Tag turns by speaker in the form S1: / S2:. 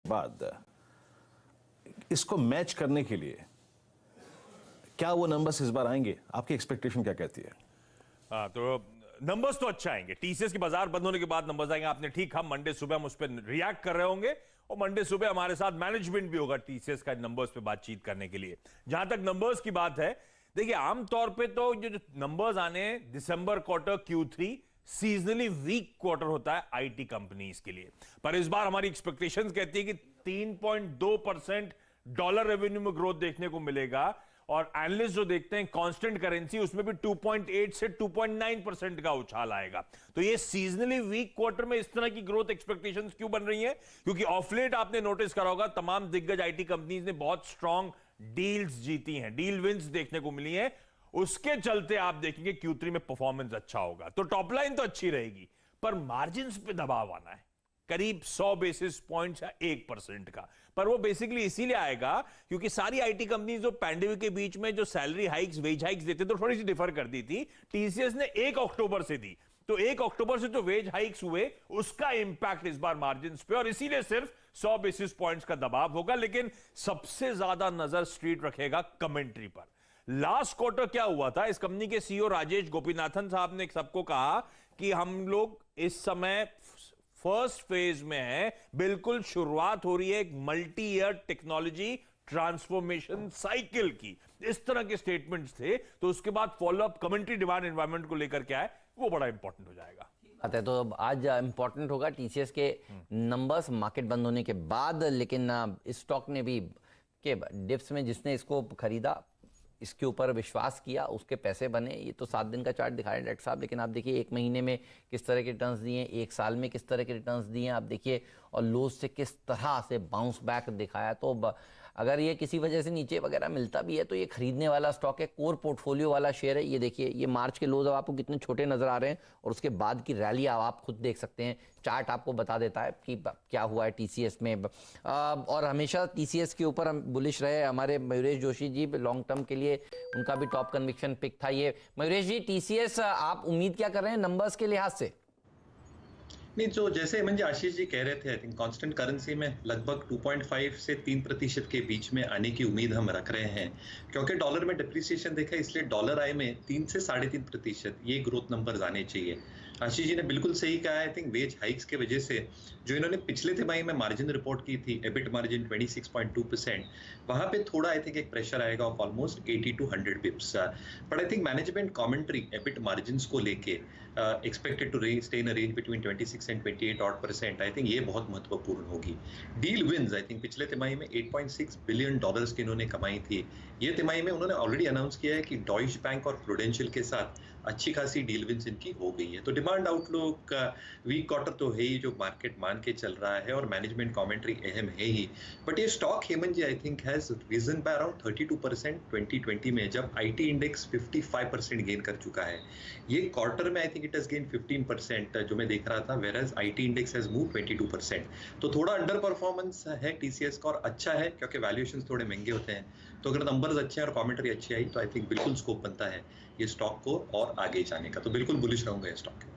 S1: बाद इसको मैच करने के लिए क्या वो नंबर्स इस बार आएंगे? आपकी एक्सपेक्टेशन क्या कहती है?
S2: हाँ, तो नंबर्स तो अच्छा आएंगे। टीसीएस की बाजार बंद होने के बाद नंबर्स आएंगे। आपने ठीक, हम मंडे सुबह हम उस पर रिएक्ट कर रहे होंगे और मंडे सुबह हमारे साथ मैनेजमेंट भी होगा टीसीएस का नंबर्स पे बातचीत करने के लिए। जहां तक नंबर्स की बात है, देखिए आमतौर पे तो जो नंबर्स आने हैं, दिसंबर quarter Q3 seasonally weak quarter होता है आईटी कंपनीज के लिए, पर इस बार हमारी एक्सपेक्टेशंस कहती है कि 3.2% डॉलर रेवेन्यू में ग्रोथ देखने को मिलेगा और एनालिस्ट जो देखते हैं कांस्टेंट करेंसी, उसमें भी 2.8 से 2.9% का उछाल आएगा। तो ये सीजनली वीक क्वार्टर में इस तरह की ग्रोथ एक्सपेक्टेशंस क्यों बन रही हैं? क्योंकि ऑफ लेट आपने नोटिस करा होगा तमाम दिग्गज आईटी कंपनीज ने बहुत स्ट्रांग डील्स जीती हैं, डील विंस देखने को मिली हैं। उसके चलते आप देखेंगे Q3 में परफॉर्मेंस अच्छा होगा। तो टॉप लाइन तो अच्छी रहेगी, पर मार्जिन पे दबाव आना है करीब 100 बेसिस पॉइंट्स या 1% का। पर वो बेसिकली इसीलिए आएगा क्योंकि सारी आईटी कंपनीज जो पैंडेमिक के बीच में जो सैलरी हाइक्स, वेज हाइक्स देते तो थोड़ी सी डिफर कर दी थी, टीसीएस ने 1 अक्टूबर से दी। तो 1 अक्टूबर से जो वेज हाइक्स हुए उसका इंपैक्ट इस बार मार्जिन पे, और इसीलिए सिर्फ 100 बेसिस पॉइंट्स का दबाव होगा। लेकिन सबसे ज्यादा नजर स्ट्रीट रखेगा कमेंट्री पर। लास्ट क्वार्टर क्या हुआ था? इस कंपनी के सीईओ राजेश गोपीनाथन साहब ने सबको कहा कि हम लोग इस समय फर्स्ट फेज में है, बिल्कुल शुरुआत हो रही है एक multi year technology transformation cycle की। इस तरह के स्टेटमेंट्स थे। तो उसके बाद फॉलोअप कमेंट्री डिमांड एनवायरनमेंट को लेकर क्या है, वो बड़ा इंपॉर्टेंट हो जाएगा।
S3: तो आज इंपॉर्टेंट होगा टीसीएस के नंबर्स मार्केट बंद होने के बाद। लेकिन इस स्टॉक ने भी के डिप्स में जिसने इसको खरीदा, इसके ऊपर विश्वास किया, उसके पैसे बने। ये तो 7 दिन का चार्ट दिखा रहे हैं डायरेक्टर साहब, लेकिन आप देखिए 1 महीने में किस तरह के रिटर्न्स दिए, 1 साल में किस तरह के रिटर्न्स दिए आप देखिए, और लोज से किस तरह से बाउंस बैक दिखाया। तो अगर ये किसी वजह से नीचे वगैरह मिलता भी है तो ये खरीदने वाला स्टॉक है, कोर पोर्टफोलियो वाला शेयर है। ये देखिए, ये मार्च के लोज अब आपको कितने छोटे नजर आ रहे हैं और उसके बाद की रैली आप खुद देख सकते हैं। चार्ट आपको बता देता है कि क्या हुआ है टीसीएस में। और हमेशा टीसीएस के ऊपर हम बुलिश रहे। हमारे मयूरेश जोशी जी लॉन्ग टर्म के लिए उनका भी टॉप कन्विक्शन पिक था ये। मयूरेश जी, टीसीएस आप उम्मीद क्या कर रहे हैं नंबर्स के लिहाज से?
S4: नहीं, जो जैसे म्हणजे आशीष जी कह रहे थे, आई थिंक कांस्टेंट करेंसी में लगभग 2.5 से 3% के बीच में आने की उम्मीद हम रख रहे हैं, क्योंकि डॉलर में डिप्रिसिएशन देखा, इसलिए डॉलर आई में 3 से 3.5% ये ग्रोथ नंबर्स आने चाहिए। आशीष जी ने बिल्कुल सही कहा। आई थिंक वेज हाइक्स के वजह से जो इन्होंने पिछले तिमाही में मार्जिन रिपोर्ट की थी, एबिट मार्जिन 26.2%, वहां पे थोड़ा आई थिंक एक प्रेशर आएगा of almost 80 to 100 bips. But I think management commentary EBIT margin को लेके expected to stay in a range between 26 and 28% I think ये बहुत महत्वपूर्ण होगी। डील विंस आई थिंक पिछले तिमाही में $8.6 बिलियन की इन्होंने कमाई थी। ये तिमाही में उन्होंने ऑलरेडी अनाउंस किया है कि डॉइच बैंक और प्रूडेंशियल के साथ अच्छी खासी डील विंस इनकी हो गई है। तो डिमांड आउटलुक वीक क्वार्टर तो है ही, जो मार्केट मान के चल रहा है, और मैनेजमेंट कमेंट्री अहम है ही। बट ये stock Hemant ji I think has risen by around 32% 2020 में, जब आईटी इंडेक्स 55% गेन कर चुका है। ये क्वार्टर में I think it has gain 15% जो मैं देख रहा था, whereas IT index has move 22%। तो थोड़ा अंडर परफॉर्मेंस है टीसीएस का, और अच्छा है क्योंकि वैल्यूएशंस थोड़े महंगे होते हैं। तो अगर नंबर्स अच्छे हैं और कमेंट्री अच्छी आई तो आई थिंक बिल्कुल स्कोप बनता है ये स्टॉक को और आगे जाने का। तो बिल्कुल बुलिश रहूंगा इस स्टॉक के।